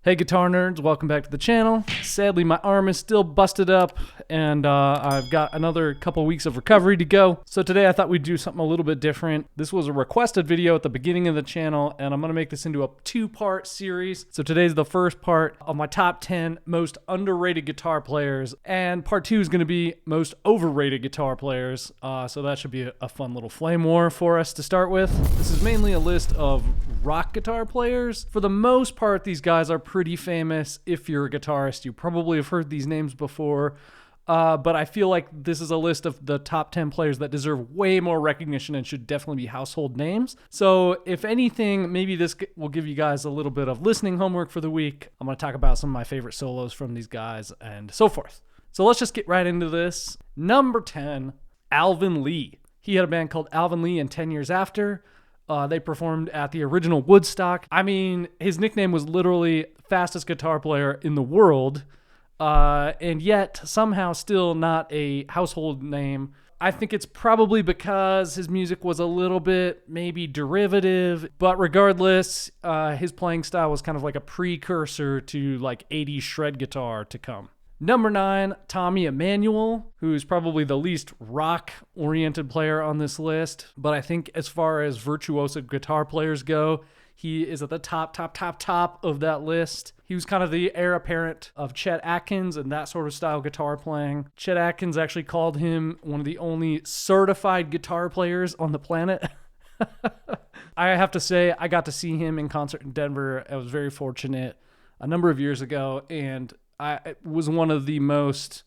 Hey guitar nerds, welcome back to the channel. Sadly, my arm is still busted up and I've got another couple weeks of recovery to go. So today I thought we'd do something a little bit different. This was a requested video at the beginning of the channel and I'm gonna make this into a two-part series. So today's the first part of my top 10 most underrated guitar players, and part 2 is gonna be most overrated guitar players. So that should be a fun little flame war for us to start with. This is mainly a list of rock guitar players. For the most part, these guys are pretty famous. If you're a guitarist, you probably have heard these names before, but I feel like this is a list of the top 10 players that deserve way more recognition and should definitely be household names. So if anything, maybe this will give you guys a little bit of listening homework for the week. I'm going to talk about some of my favorite solos from these guys and so forth. So let's just get right into this. Number 10, Alvin Lee. He had a band called Alvin Lee and 10 Years After. They performed at the original Woodstock. I mean, his nickname was literally fastest guitar player in the world, and yet somehow still not a household name. I think it's probably because his music was a little bit maybe derivative, but regardless, his playing style was kind of like a precursor to like 80s shred guitar to come. Number 9, Tommy Emmanuel, who's probably the least rock-oriented player on this list. But I think as far as virtuoso guitar players go, he is at the top of that list. He was kind of the heir apparent of Chet Atkins and that sort of style guitar playing. Chet Atkins actually called him one of the only certified guitar players on the planet. I have to say, I got to see him in concert in Denver. I was very fortunate a number of years ago, and it was one of the most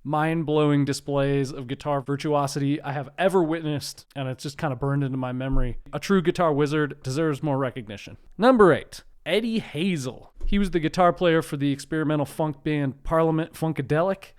mind-blowing displays of guitar virtuosity I have ever witnessed, and it's just kind of burned into my memory. A true guitar wizard deserves more recognition. Number 8, Eddie Hazel. He was the guitar player for the experimental funk band Parliament Funkadelic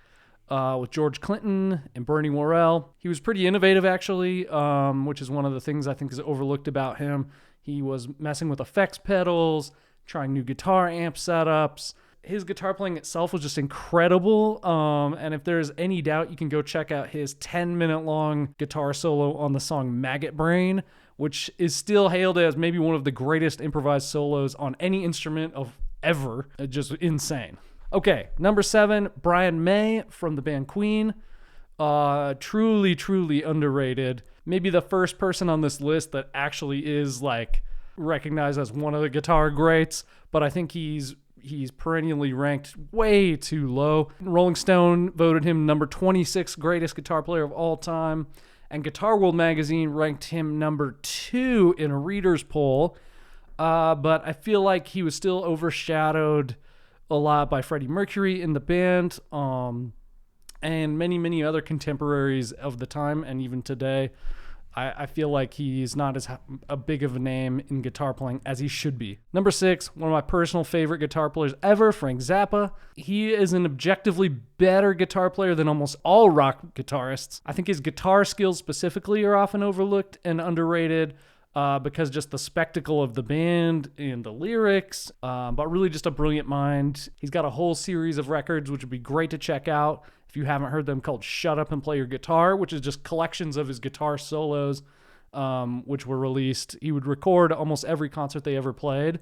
with George Clinton and Bernie Worrell. He was pretty innovative, actually, which is one of the things I think is overlooked about him. He was messing with effects pedals, trying new guitar amp setups. His guitar playing itself was just incredible, and if there's any doubt, you can go check out his 10-minute long guitar solo on the song Maggot Brain, which is still hailed as maybe one of the greatest improvised solos on any instrument of ever. Just insane. Okay, number 7, Brian May from the band Queen. Truly underrated. Maybe the first person on this list that actually is like recognized as one of the guitar greats, but I think he's perennially ranked way too low. Rolling Stone voted him number 26 greatest guitar player of all time, and Guitar World magazine ranked him number 2 in a reader's poll, but I feel like he was still overshadowed a lot by Freddie Mercury in the band, and many other contemporaries of the time and even today. I feel like he's not as a big of a name in guitar playing as he should be. Number 6, one of my personal favorite guitar players ever, Frank Zappa. He is an objectively better guitar player than almost all rock guitarists. I think his guitar skills specifically are often overlooked and underrated because just the spectacle of the band and the lyrics, but really just a brilliant mind. He's got a whole series of records which would be great to check out if you haven't heard them, called Shut Up and Play Your Guitar, which is just collections of his guitar solos, which were released. He would record almost every concert they ever played.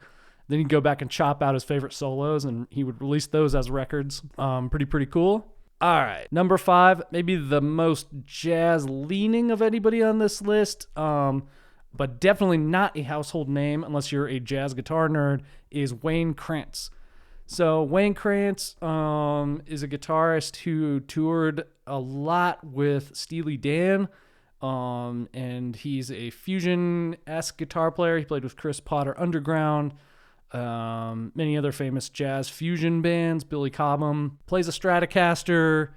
Then he'd go back and chop out his favorite solos, and he would release those as records. Pretty cool. All right, number 5, maybe the most jazz-leaning of anybody on this list, but definitely not a household name unless you're a jazz guitar nerd, is Wayne Krantz. So Wayne Krantz is a guitarist who toured a lot with Steely Dan, and he's a fusion-esque guitar player. He played with Chris Potter Underground, many other famous jazz fusion bands, Billy Cobham. Plays a Stratocaster,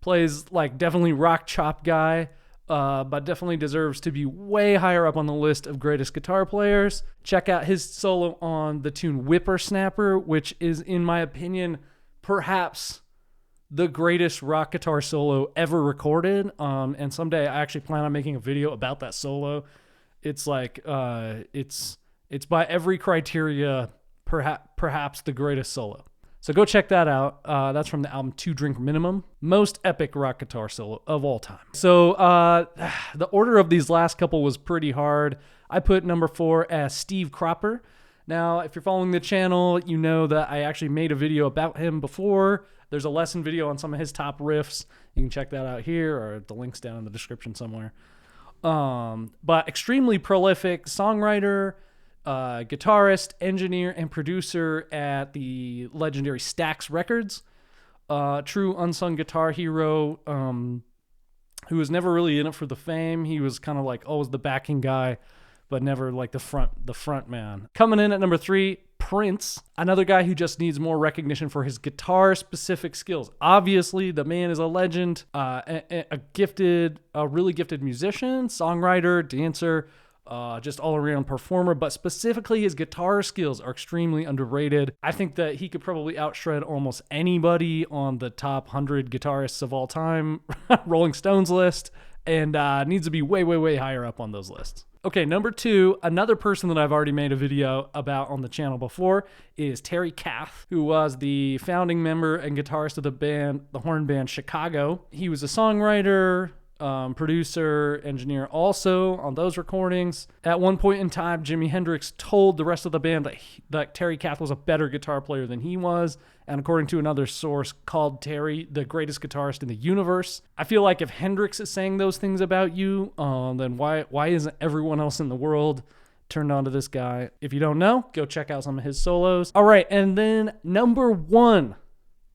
plays like definitely rock chop guy, but definitely deserves to be way higher up on the list of greatest guitar players. Check out his solo on the tune Whippersnapper, which is, in my opinion, perhaps the greatest rock guitar solo ever recorded. And someday I actually plan on making a video about that solo. It's like, it's by every criteria, perhaps the greatest solo. So go check that out. That's from the album 2 Drink Minimum. Most epic rock guitar solo of all time. So the order of these last couple was pretty hard. I put number 4 as Steve Cropper. Now, if you're following the channel, you know that I actually made a video about him before. There's a lesson video on some of his top riffs. You can check that out here, or the link's down in the description somewhere. But extremely prolific songwriter, guitarist, engineer, and producer at the legendary Stax Records. True unsung guitar hero, who was never really in it for the fame. He was kind of like always the backing guy, but never like the front man. Coming in at number 3, Prince, another guy who just needs more recognition for his guitar-specific skills. Obviously, the man is a legend, a really gifted musician, songwriter, dancer, just all-around performer, but specifically his guitar skills are extremely underrated. I think that he could probably outshred almost anybody on the top 100 guitarists of all time Rolling Stones list, and needs to be way, way, way higher up on those lists. Okay, number 2, another person that I've already made a video about on the channel before is KATH, who was the founding member and guitarist of the horn band Chicago. He was a songwriter, producer, engineer also on those recordings. At one point in time, Jimi Hendrix told the rest of the band that KATH was a better guitar player than he was, and according to another source, called Terry the greatest guitarist in the universe. I feel like if Hendrix is saying those things about you, then why isn't everyone else in the world turned on to this guy? If you don't know, go check out some of his solos. All right, and then number one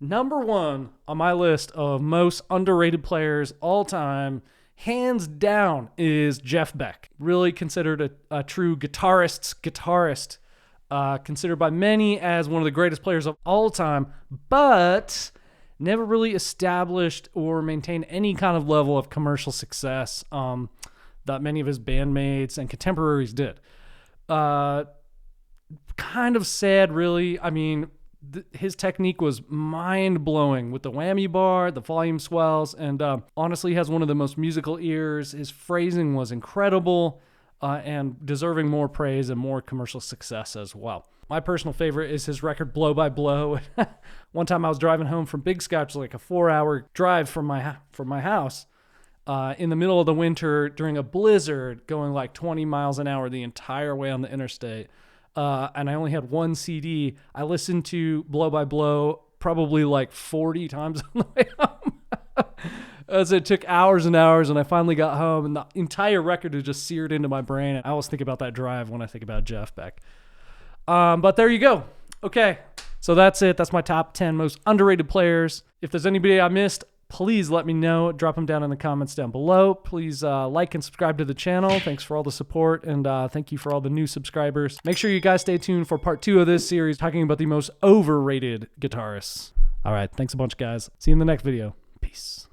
on my list of most underrated players all time, hands down, is Jeff Beck. Really considered a true guitarist, considered by many as one of the greatest players of all time, but never really established or maintained any kind of level of commercial success that many of his bandmates and contemporaries did. Kind of sad, really. I mean, his technique was mind-blowing with the whammy bar, the volume swells, and honestly has one of the most musical ears. His phrasing was incredible and deserving more praise and more commercial success as well. My personal favorite is his record Blow by Blow. One time I was driving home from Big Sky, which was like a 4-hour drive from my house, in the middle of the winter during a blizzard, going like 20 miles an hour the entire way on the interstate. And I only had one CD. I listened to Blow by Blow probably like 40 times on the way home. As it took hours and hours, and I finally got home, and the entire record is just seared into my brain. I always think about that drive when I think about Jeff Beck. But there you go. Okay, so that's it. That's my top 10 most underrated players. If there's anybody I missed, please let me know. Drop them down in the comments down below. Please like and subscribe to the channel. Thanks for all the support, and thank you for all the new subscribers. Make sure you guys stay tuned for part 2 of this series, talking about the most overrated guitarists. All right, thanks a bunch, guys. See you in the next video. Peace.